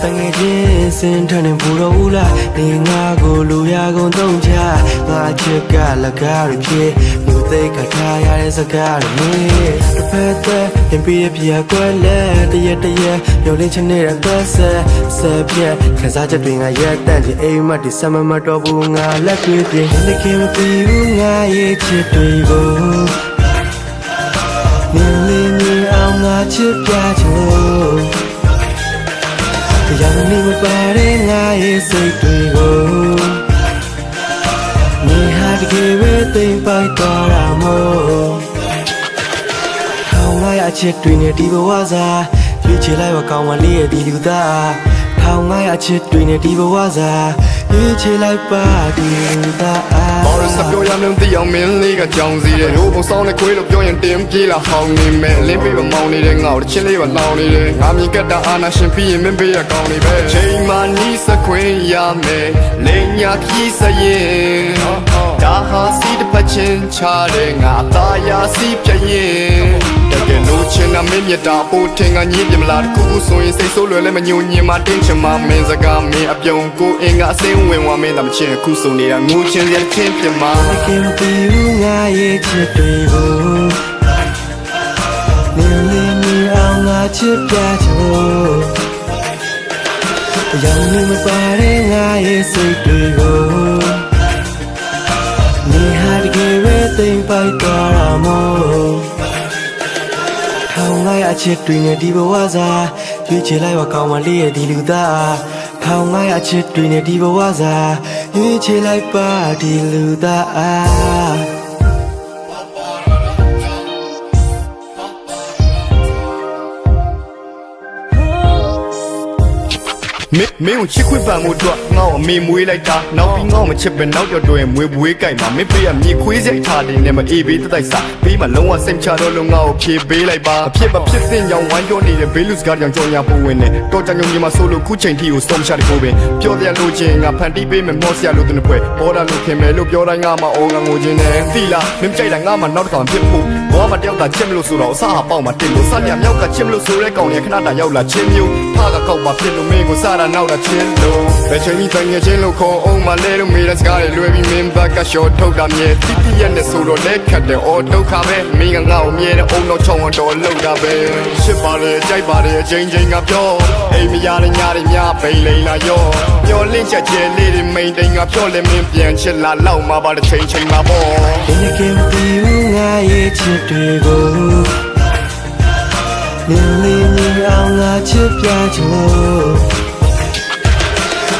တငယ်ချင်းစင်ထန်နေဘူတော်ဦးလားနေငါကိုလူရကုန်သုံးချငါချစ်ကလကားရဖြစ်လူသိကထားရတဲ့စကားတွေတစ်ဖက်သက်ပြင်ပြပြကွက်လက်တရက်ရုံလင်းချနေတဲ့သက်ဆက်ပြက်ခန်းစားချက်တွေငါရက်တန့်ချင်အိမ်မက်ဒီစမမတော်ဘူးငါလက်တွေပြင်နေခင်မပြီးဘူးငါရဲ့ချစ်တွေကိုမြင်လေးမြင်အောင်ငါချစ်ပြချင်တရားနေမပါတဲ့ငါရဲ့စိတ်တွေကိုနေဟာတကယ်ပဲသိမ့်ပိုက်သွားတာမို့ထောင်ငါရဲ့အချစ်တွေနဲ့ဒီဘဝစားရွေးချယ်လိုက်ပါကောင်းမလေးရဲ့ဒီလူသားထောင်ငါရဲ့အချစ်တွေနဲ့ဒီဘဝစားရွေးချယ်လိုက်ပါဒီလူသားမောင်ရစပြောရမလို့သိအောင်မင်းလေးကကြောင်စီတယ်တို့ပုံဆောင်နဲ့ခွေးလို့ပြောရင်တင်းပြေးလာဟောင်းနေမယ်လင်းပေးပါမောင်နေတဲ့ငါ့ကိုတစ်ချင်းလေးပါလောင်းနေတယ်ငါမြင်ကတ္တအာနာရှင်ပြီးရင်မင်းပေးရကောင်းနေပဲချိန်မှနီးစခွင့်ရမယ်လိန်ညာခီးစရင်ဒါဟာစီတစ်ပတ်ချင်းချတဲ့ငါသားရစီပြရင်တကယ်လို့ချင်တာမင်းမြတ်တာပို့ထင်ကညင်းပြမလားတခုခုဆိုရင်စိတ်ဆိုးလွယ်လဲမညှို့ညင်မှတင်းချင်မှမင်းစကားမင်းအပြုံကိုအင်ကအစင်းဝင်ဝမင်းတမချင်အခုဆိုနေတာငိုချင်ရချင်းပြမတကယ်မပြီးဘူးငါရဲ့ချစ်တွေကိုမြင်လေးမြင်အောင်ငါချစ်ပြချင်တရားနေမပါတဲ့ငါရဲ့စိတ်တွေကိုနေဟာတကယ်ပဲသိမ့်ပိုက်သွားတာမို့ထောင်ငါရဲ့အချစ်တွေနဲ့ဒီဘဝစားရွေးချယ်လိုက်ပါကောင်းမလေးရဲ့ဒီလူသားထောင်ငါရဲ့အချစ်တွေနဲ့ဒီဘဝစားရွေးချယ်လိုက်ပါဒီလူသားမင်းကိုချစ်ခွင့်ပံမှုတော့ငါ့အမေမွေးလိုက်တာနောက်ပြီးငါ့မချစ်ပဲနောက်တော့တွေ့မွေးပွေးကြိုက်မှာမင်းပေးရမြေခွေးစိတ်ထားတယ်နဲ့မအေးပေးတိုက်စားပြီးမှလုံးဝစိတ်ချတော့လို့ငါ့ကိုဖြေပေးလိုက်ပါအဖြစ်မဖြစ်စင်ကြောင်ဝိုင်းပြောနေတဲ့ဘေးလူစကားကြောင်ကြောင်ရပိုးဝင်နေတော့ကြညုံကြီးမှာဆိုလို့ခုချိန်ထိကိုစုံချတဲ့ကိုပင်ပြောတယ်လို့ချင်းငါဖန်တီးပေးမယ်မော့ဆရာလို့သူနှစ်ဖွဲ့ပေါ်တာလို့ခင်မယ်လို့ပြောတိုင်းငါမှအော်ငါငိုချင်းနေသီလားမင်းကြိုက်တာငါမှနောက်တစ်ခါဖြစ်ဖို့ဘောမတယောက်ကချစ်မလို့ဆိုတော့အစားအပေါက်မှာတင်လို့စမြမြောက်ကချစ်မလို့ဆိုတဲ့ကောင်ရခဏတာရောက်လာချင်းမျိုးထားကကောက်ပါဖြစ်လို့မင်းကိုစားတာနောက်တာချင်းလို့ဘယ်ချိန်ကြီးတိုင်းချင်းလို့ခေါ်အောင်မလဲလို့မေးတဲ့စကားတွေလွယ်ပြီးမင်းဘက်ကရှော့ထုတ်တာမြဲတိတိရက်နဲ့ဆိုတော့လက်ခတ်တယ်အော်ဒုက္ခပဲမင်းကငါ့ကိုမြဲတဲ့အုံတော့ချောင်းတော်လောက်တာပဲရှစ်ပါလေကြိုက်ပါလေအချိန်ချင်းကပြောအိမ်မရတဲ့ညတွေညပိန်လိန်လာရောမျောလင့်ချက်ကျဲလေးတွေမိန်တိန်ကပြောလဲမင်းပြန်ချစ်လာလောက်မှာပါတဲ့ချိန်မှာပေါ့ဒီကင်ပြီးငါရဲ့ချစ်တွေကိုမြင်လေးမြင်အောင်ငါချစ်ပြချင်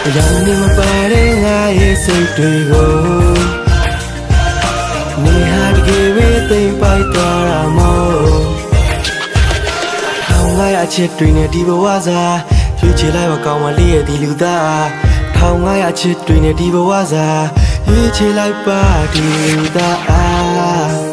တရားနေမပါတဲ့ငါရဲ့စိတ်တွေကိုနေဟာတကယ်ပဲသိမ့်ပိုက်သွားတာမို့ထောင်ငါရဲ့အချစ်တွေနဲ့ဒီဘဝစားရွေးချယ်လိုက်ပါကောင်းမလေးရဲ့ဒီလူသားထောင်ငါရဲ့အချစ်တွေနဲ့ဒီဘဝစားရွေးချယ်လိုက်ပါဒီလူသား